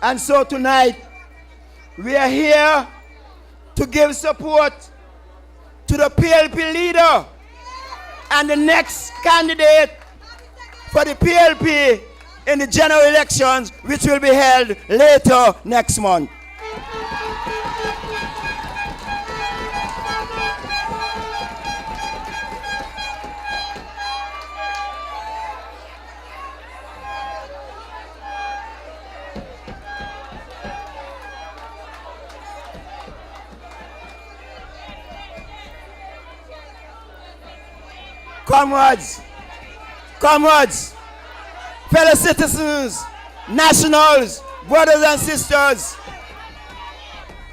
And so tonight, we are here to give support to the PLP leader and the next candidate for the PLP in the general elections, which will be held later next month. Comrades, fellow citizens, nationals, brothers and sisters,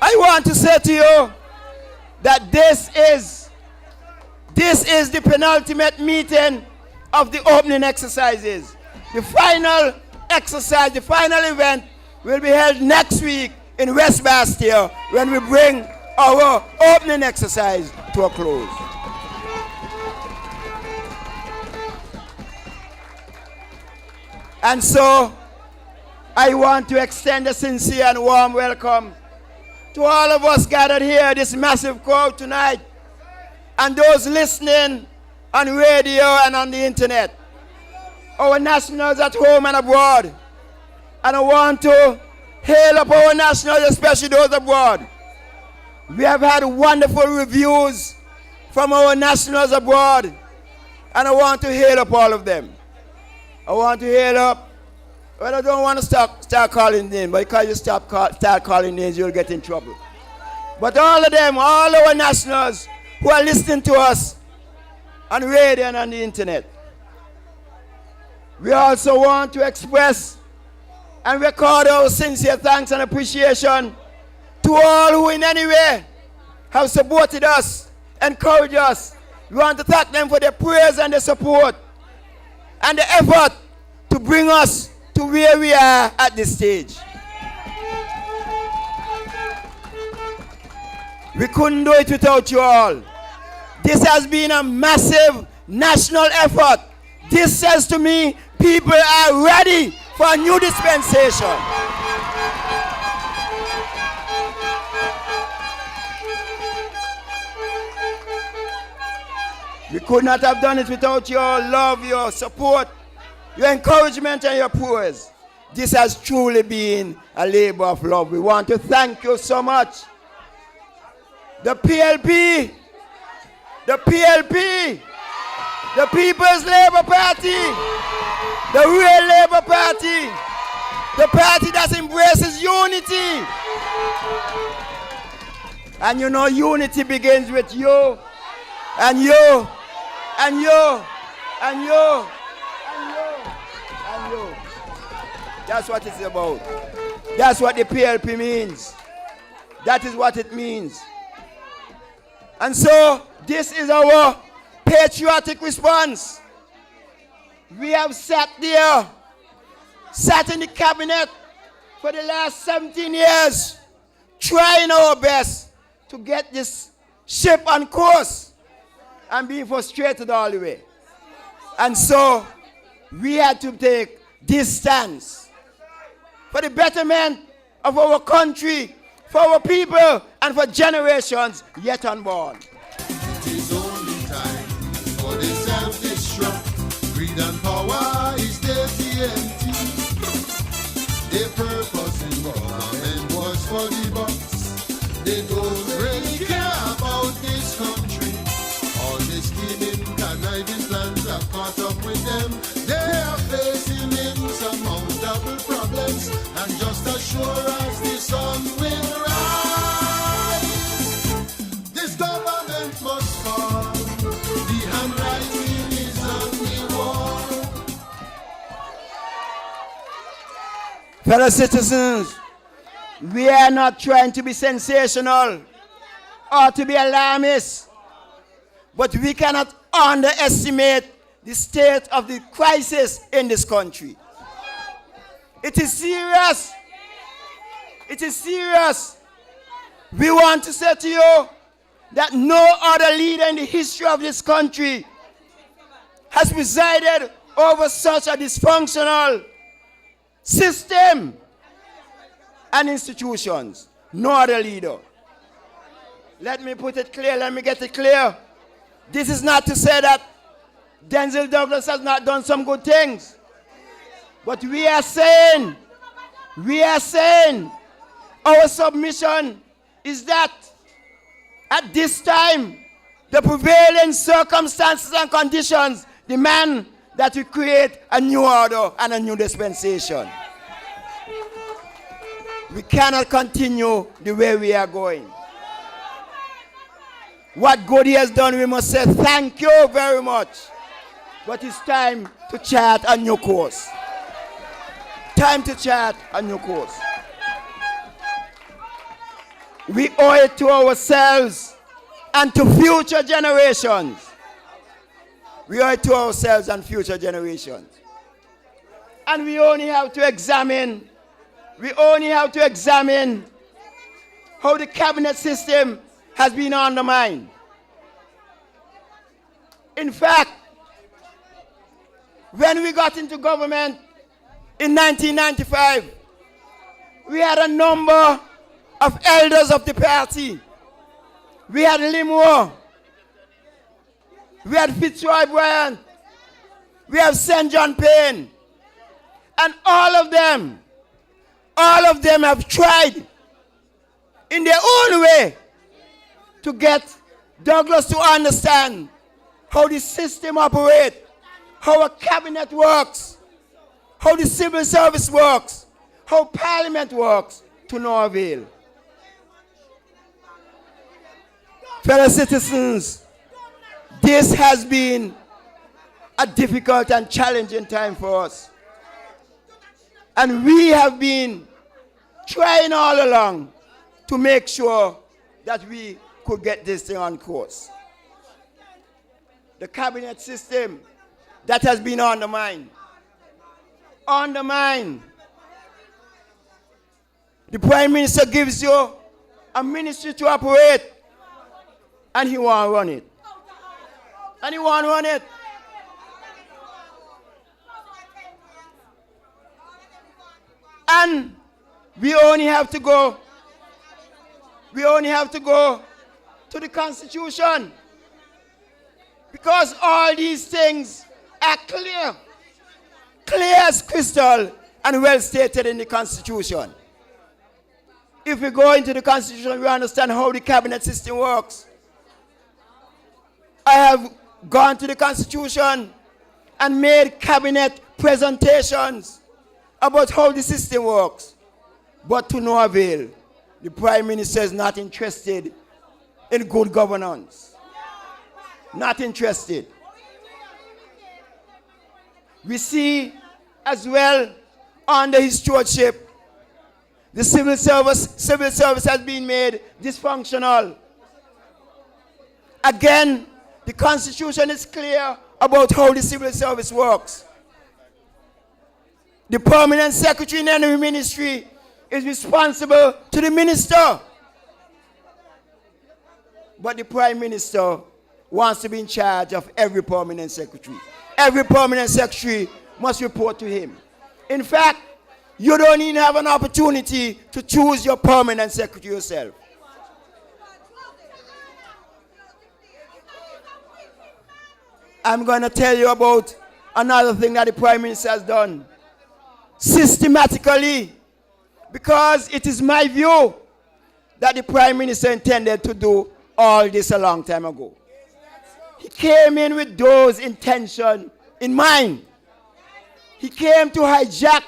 I want to say to you that this is the penultimate meeting of the opening exercises. The final exercise, the final event will be held next week in West Bastia when we bring our opening exercise to a close. And so, I want to extend a sincere and warm welcome to all of us gathered here, this massive crowd tonight, and those listening on radio and on the internet, our nationals at home and abroad. And I want to hail up our nationals, especially those abroad. We have had wonderful reviews from our nationals abroad, and I want to hail up all of them. I want to hail up, well, I don't want to start calling names, but because you start calling names, you'll get in trouble. But all of them, all our nationals who are listening to us on radio and on the internet. We also want to express and record our sincere thanks and appreciation to all who in any way have supported us, encouraged us. We want to thank them for their prayers and their support and the effort to bring us to where we are at this stage. We couldn't do it without you all. This has been a massive national effort. This says to me, people are ready for a new dispensation. We could not have done it without your love, your support, your encouragement, and your prayers. This has truly been a labor of love. We want to thank you so much. The PLP, the People's Labour Party, the real Labour Party, the party that embraces unity. And you know, unity begins with you, and you, and you, and you, and you, and you. That's what it's about. That's what the PLP means. That is what it means. And so, this is our patriotic response. We have sat there, sat in the cabinet for the last 17 years, trying our best to get this ship on course and being frustrated all the way. And so, we had to take this stance for the betterment of our country, for our people, and for generations yet unborn. It is only time for the self-destruct. Greed and power is dirty empty. Their purpose in government was for the bucks. They don't really care about this country. All the scheming, conniving plans have caught up with them. They are facing insurmountable problems, and just as sure as the sun will rise, this government must fall. The handwriting is on the wall. Fellow citizens, we are not trying to be sensational or to be alarmist, but we cannot underestimate the state of the crisis in this country. It is serious. It is serious. We want to say to you that no other leader in the history of this country has presided over such a dysfunctional system. and institutions. No other leader. Let me put it clear. Let me get it clear. This is not to say that Denzel Douglas has not done some good things. But we are saying our submission is that at this time, the prevailing circumstances and conditions demand that we create a new order and a new dispensation. We cannot continue the way we are going. What God He has done, we must say thank you very much. But it's time to chart a new course. Time to chart a new course. We owe it to ourselves and to future generations. We owe it to ourselves and future generations. And we only have to examine how the cabinet system has been undermined. In fact, when we got into government in 1995, we had a number of elders of the party. We had Limour, we had Fitzroy Bryant, we have St. John Payne, and all of them have tried in their own way to get Douglas to understand how the system operates, how a cabinet works, how the civil service works, how parliament works, to no avail. Fellow citizens, this has been a difficult and challenging time for us. And we have been trying all along to make sure that we could get this thing on course. The cabinet system that has been undermined. The Prime Minister gives you a ministry to operate, and he won't run it. And we only have to go to the Constitution, because all these things are clear as crystal and well stated in the Constitution. If we go into the Constitution, we understand how the cabinet system works. I have gone to the Constitution and made cabinet presentations about how the system works, but to no avail. The Prime Minister is not interested in good governance. Not interested. We see as well under his stewardship, the civil service has been made dysfunctional. Again, the Constitution is clear about how the civil service works. The permanent secretary in any ministry is responsible to the minister. But the Prime Minister wants to be in charge of every permanent secretary. Every permanent secretary must report to him. In fact, you don't even have an opportunity to choose your permanent secretary yourself. I'm going to tell you about another thing that the Prime Minister has done systematically, because it is my view that the Prime Minister intended to do all this a long time ago. He came in with those intentions in mind. He came to hijack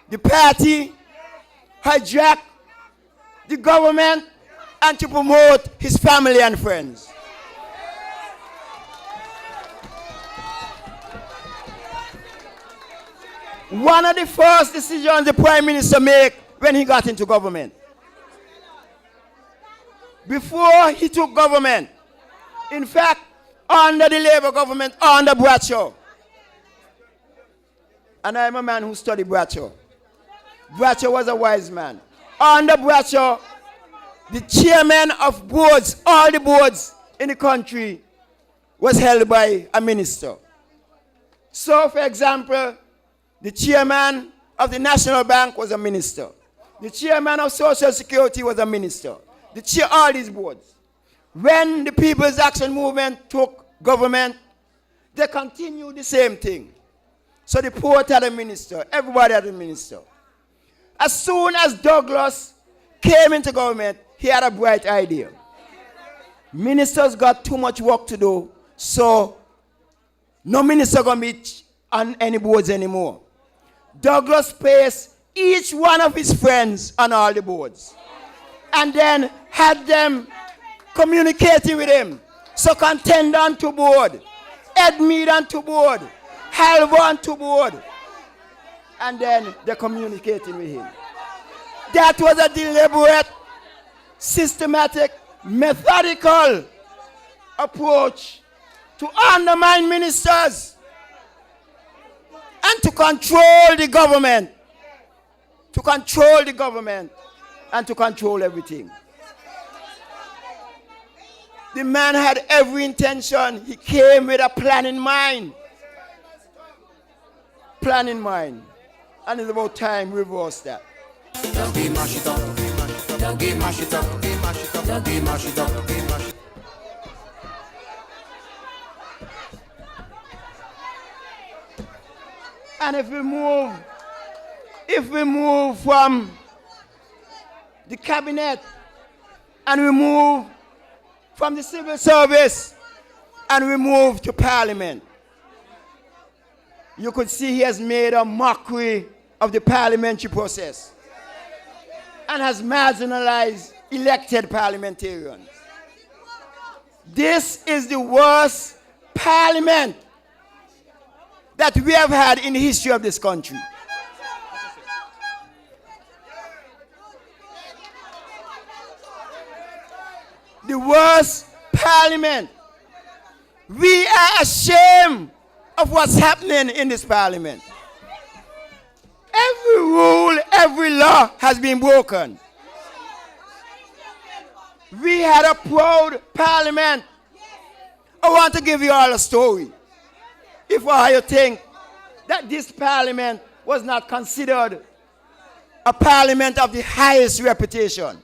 the party, hijack the government, and to promote his family and friends. One of the first decisions the Prime Minister made when he got into government, before he took government, in fact, under the Labour government, under Bradshaw, and I'm a man who studied Bradshaw. Bradshaw was a wise man. Under Bradshaw, the chairman of boards, all the boards in the country, was held by a minister. So, for example, the chairman of the National Bank was a minister. The chairman of Social Security was a minister. The chair, all these boards. When the People's Action Movement took government, they continued the same thing. So the port had a minister, everybody had a minister. As soon as Douglas came into government, he had a bright idea. Ministers got too much work to do, so no minister gonna be on any boards anymore. Douglas placed each one of his friends on all the boards, and then had them communicating with him. So Contender onto board, Edmead onto board, Halvo onto board, and then they're communicating with him. That was a deliberate, systematic, methodical approach to undermine ministers and to control the government. To control the government and to control everything. The man had every intention. He came with a plan in mind. Plan in mind. And it's about time we reverse that. And if we move from the cabinet and we move from the civil service and we move to parliament, you could see he has made a mockery of the parliamentary process and has marginalized elected parliamentarians. This is the worst parliament that we have had in the history of this country. The worst parliament. We are ashamed of what's happening in this parliament. Every rule, every law has been broken. We had a proud parliament. I want to give you all a story. If you think that this parliament was not considered a parliament of the highest reputation.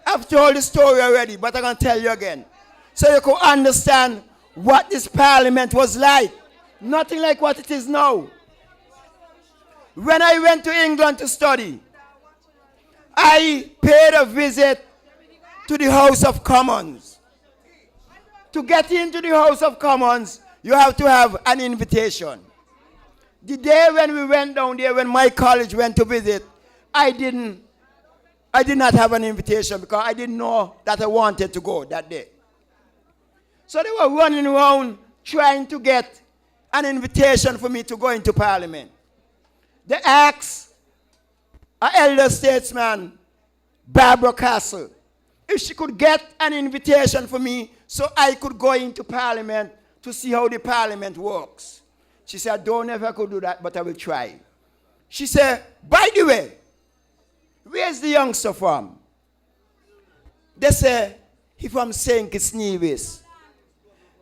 I've told the story already, but I'm going to tell you again. So you can understand what this parliament was like. Nothing like what it is now. When I went to England to study, I paid a visit to the House of Commons. To get into the House of Commons, you have to have an invitation. The day when we went down there, when my college went to visit, I did not have an invitation because I didn't know that I wanted to go that day. So they were running around trying to get an invitation for me to go into Parliament. They asked an elder statesman, Barbara Castle, if she could get an invitation for me so I could go into Parliament to see how the Parliament works. She said, I don't know if I could do that, but I will try. She said, by the way, where's the youngster from? They say, he from St. Kitts Nevis.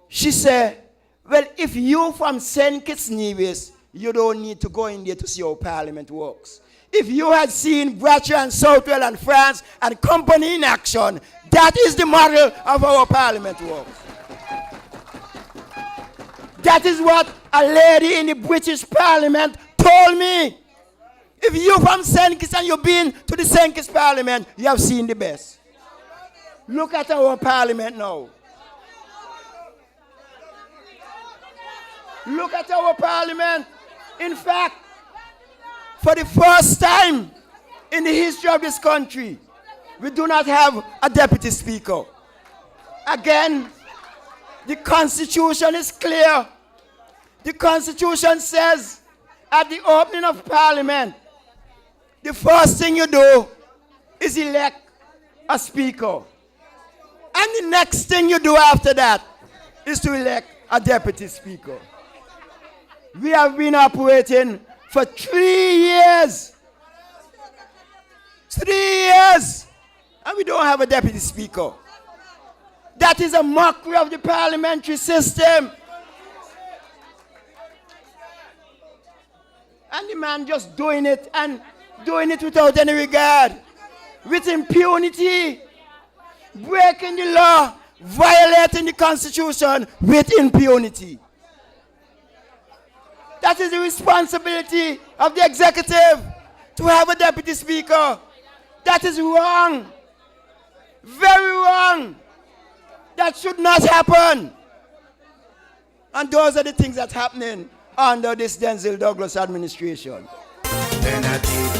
She said, well, if you from St. Kitts Nevis, you don't need to go in there to see how Parliament works. If you had seen Bratcher and Southwell and France and company in action, that is the model of how Parliament works. That is what a lady in the British Parliament told me. If you're from St. Kitts and you've been to the St. Kitts Parliament, you have seen the best. Look at our Parliament now. Look at our Parliament. In fact, for the first time in the history of this country, we do not have a deputy speaker. Again, the Constitution is clear. The Constitution says at the opening of Parliament, the first thing you do is elect a speaker. And the next thing you do after that is to elect a deputy speaker. We have been operating for 3 years. 3 years. And we don't have a deputy speaker. That is a mockery of the parliamentary system. And the man just doing it. And doing it without any regard, with impunity, breaking the law, violating the Constitution with impunity. That is the responsibility of the executive to have a deputy speaker. That is wrong. Very wrong. That should not happen. And those are the things that's happening under this Denzel Douglas administration. Then I take